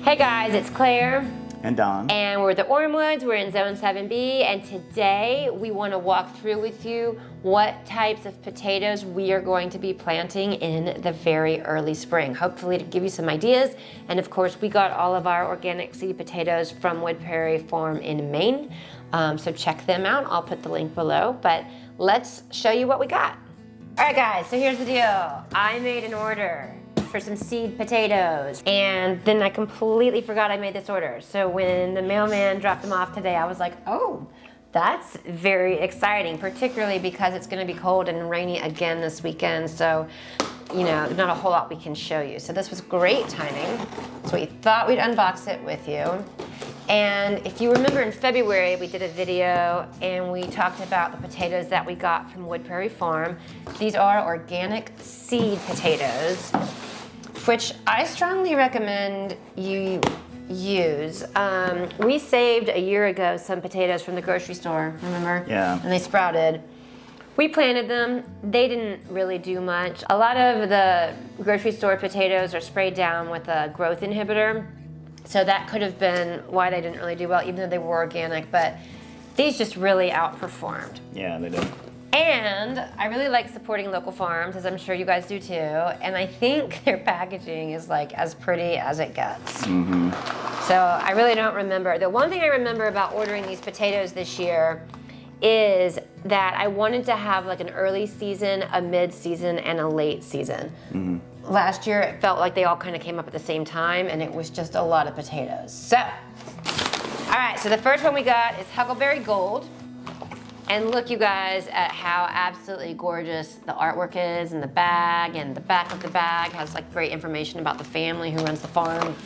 Hey guys, it's Claire. And Don. And we're at the Ormewoods, we're in Zone 7B, and today we want to walk through with you what types of potatoes we are going to be planting in the very early spring. Hopefully to give you some ideas. And of course, we got all of our organic seed potatoes from Wood Prairie Farm in Maine. So check them out, I'll put the link below, but let's show you what we got. All right guys, so here's the deal. I made an order for some seed potatoes, and then I completely forgot I made this order. So when the mailman dropped them off today, I was like, oh, that's very exciting, particularly because it's gonna be cold and rainy again this weekend. So, you know, not a whole lot we can show you. So this was great timing. So we thought we'd unbox it with you. And if you remember in February, we did a video and we talked about the potatoes that we got from Wood Prairie Farm. These are organic seed potatoes, which I strongly recommend you use. We saved a year ago some potatoes from the grocery store, remember? Yeah. And they sprouted. We planted them, they didn't really do much. A lot of the grocery store potatoes are sprayed down with a growth inhibitor, so that could have been why they didn't really do well, even though they were organic, but these just really outperformed. Yeah, they did. And I really like supporting local farms, as I'm sure you guys do too. And I think their packaging is like as pretty as it gets. Mm-hmm. So I really don't remember. The one thing I remember about ordering these potatoes this year is that I wanted to have like an early season, a mid-season, and a late season. Mm-hmm. Last year, it felt like they all kind of came up at the same time, and it was just a lot of potatoes. So, all right, so the first one we got is Huckleberry Gold. And look, you guys, at how absolutely gorgeous the artwork is in the bag, and the back of the bag has like great information about the family who runs the farm.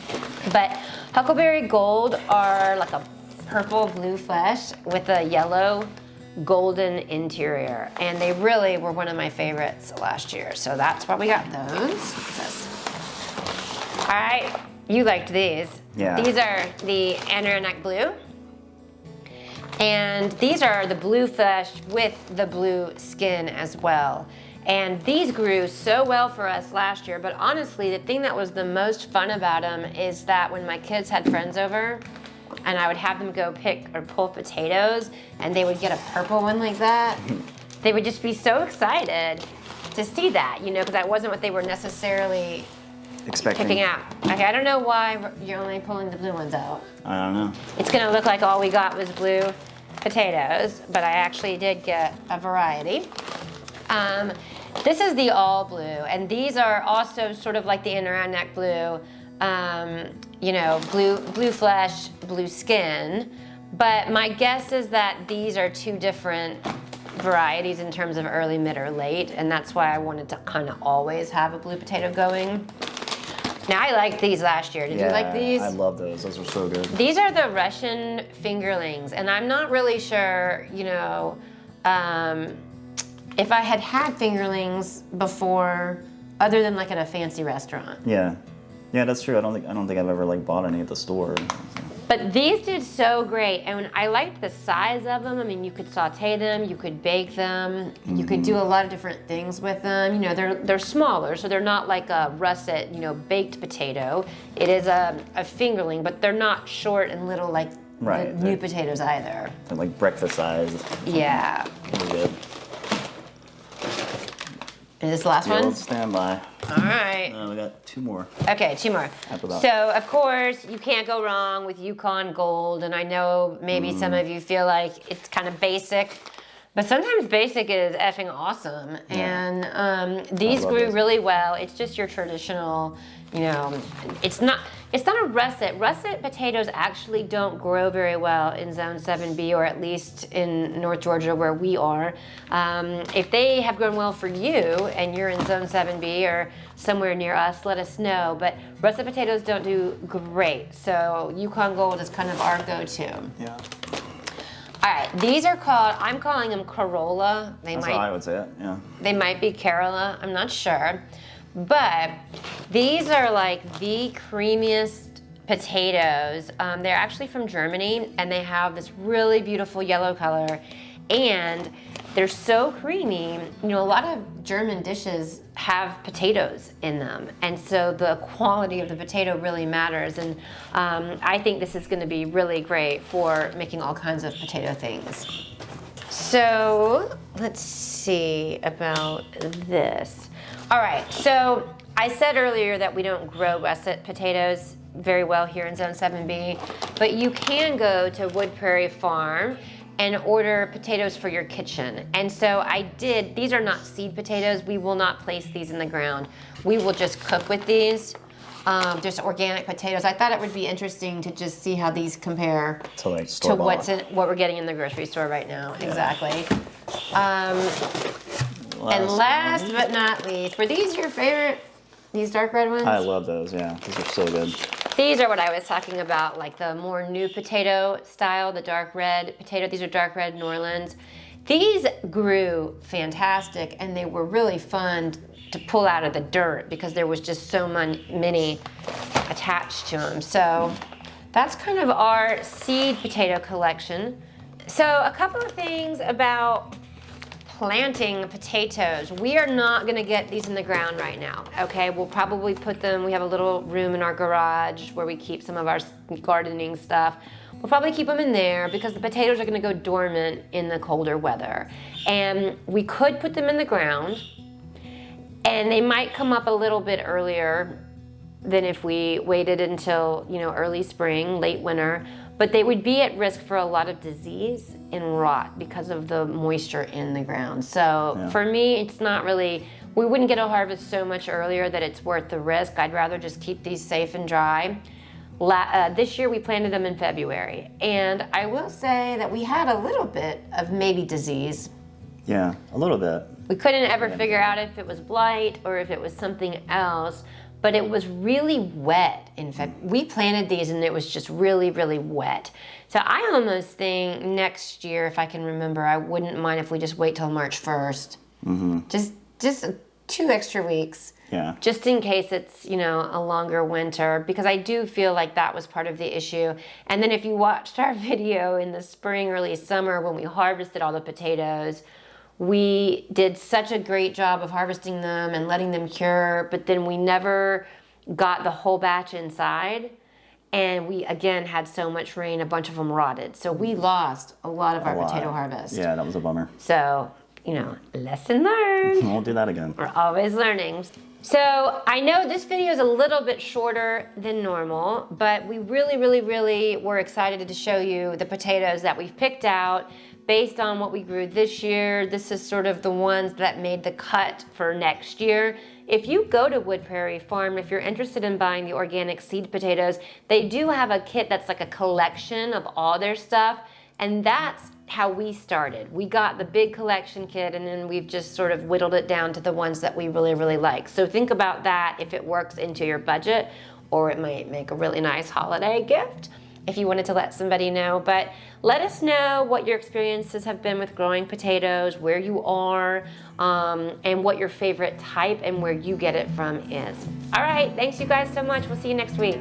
But Huckleberry Gold are like a purple blue flesh with a yellow golden interior, and they really were one of my favorites last year, so that's why we got those. All right, you liked these. Yeah. These are the Adirondack Blue, and these are the blue flesh with the blue skin as well. And these grew so well for us last year, but honestly, the thing that was the most fun about them is that when my kids had friends over, and I would have them go pick or pull potatoes, and they would get a purple one like that, they would just be so excited to see that, you know, because that wasn't what they were necessarily picking out. Okay, I don't know why you're only pulling the blue ones out. I don't know. It's gonna look like all we got was blue potatoes, but I actually did get a variety. This is the all blue, and these are also sort of like the Adirondack Blue, you know, blue flesh, blue skin. But my guess is that these are two different varieties in terms of early, mid, or late, and that's why I wanted to kind of always have a blue potato going. Now, I liked these last year. Did you like these? I love those. Those were so good. These are the Russian fingerlings, and I'm not really sure, you know, if I had had fingerlings before, other than like at a fancy restaurant. Yeah. Yeah, that's true. I don't think I've ever like bought any at the store. But these did so great, and I liked the size of them. I mean, you could saute them, you could bake them, you could do a lot of different things with them. You know, they're smaller, so they're not like a russet, you know, baked potato. It is a fingerling, but they're not short and little like the new potatoes either. They're like breakfast size. Yeah. Really good. Is this the last one? Standby. All right. We got two more. Okay, two more. After that. So, of course, you can't go wrong with Yukon Gold, and I know maybe some of you feel like it's kind of basic, but sometimes basic is effing awesome. Yeah. And these grew really well. It's just your traditional, you know, it's not a russet. Russet potatoes actually don't grow very well in Zone 7B, or at least in North Georgia where we are. If they have grown well for you and you're in Zone 7B or somewhere near us, let us know. But russet potatoes don't do great, so Yukon Gold is kind of our go-to. Yeah. All right, these are called, I'm calling them Corolla. That's how I would say it, yeah. They might be Carola, I'm not sure. But these are like the creamiest potatoes. They're actually from Germany, and they have this really beautiful yellow color. And they're so creamy. You know, a lot of German dishes have potatoes in them, and so the quality of the potato really matters. And I think this is going to be really great for making all kinds of potato things. So let's see about this. All right, so I said earlier that we don't grow russet potatoes very well here in Zone 7B, but you can go to Wood Prairie Farm and order potatoes for your kitchen. And so I did. These are not seed potatoes. We will not place these in the ground. We will just cook with these. Just organic potatoes. I thought it would be interesting to just see how these compare So like to store-bought. what we're getting in the grocery store right now. Yeah. Exactly. And last but not least, were these your favorite? These dark red ones? I love those. Yeah, these are so good. These are what I was talking about, like the more new potato style, the dark red potato. These are dark red New Orleans. These grew fantastic, and they were really fun to pull out of the dirt because there was just so many attached to them. So that's kind of our seed potato collection. So a couple of things about planting potatoes. We are not gonna get these in the ground right now, okay? We'll probably put them, we have a little room in our garage where we keep some of our gardening stuff. We'll probably keep them in there because the potatoes are gonna go dormant in the colder weather. And we could put them in the ground, and they might come up a little bit earlier than if we waited until, you know, early spring, late winter, but they would be at risk for a lot of disease and rot because of the moisture in the ground. So for me, it's not really, we wouldn't get a harvest so much earlier that it's worth the risk. I'd rather just keep these safe and dry. This year we planted them in February, and I will say that we had a little bit of maybe disease. Yeah, a little bit. We couldn't ever figure out if it was blight or if it was something else, but it was really wet in February. We planted these and it was just really, really wet. So I almost think next year, if I can remember, I wouldn't mind if we just wait till March 1st. Mm-hmm. Just 2 extra weeks. Yeah. Just in case it's, you know, a longer winter, because I do feel like that was part of the issue. And then if you watched our video in the spring, early summer, when we harvested all the potatoes, we did such a great job of harvesting them and letting them cure, but then we never got the whole batch inside. And we, again, had so much rain, a bunch of them rotted. So we lost a lot of our potato harvest. Yeah, that was a bummer. So, you know, lesson learned. Won't do that again. We're always learning. So I know this video is a little bit shorter than normal, but we really were excited to show you the potatoes that we've picked out based on what we grew this year. This is sort of the ones that made the cut for next year. If you go to Wood Prairie Farm, if you're interested in buying the organic seed potatoes, they do have a kit that's like a collection of all their stuff, and that's how we started. We got the big collection kit, and then we've just sort of whittled it down to the ones that we really like. So think about that if it works into your budget, or it might make a really nice holiday gift if you wanted to let somebody know. But let us know what your experiences have been with growing potatoes, where you are, and what your favorite type and where you get it from is. All right, thanks you guys so much. We'll see you next week.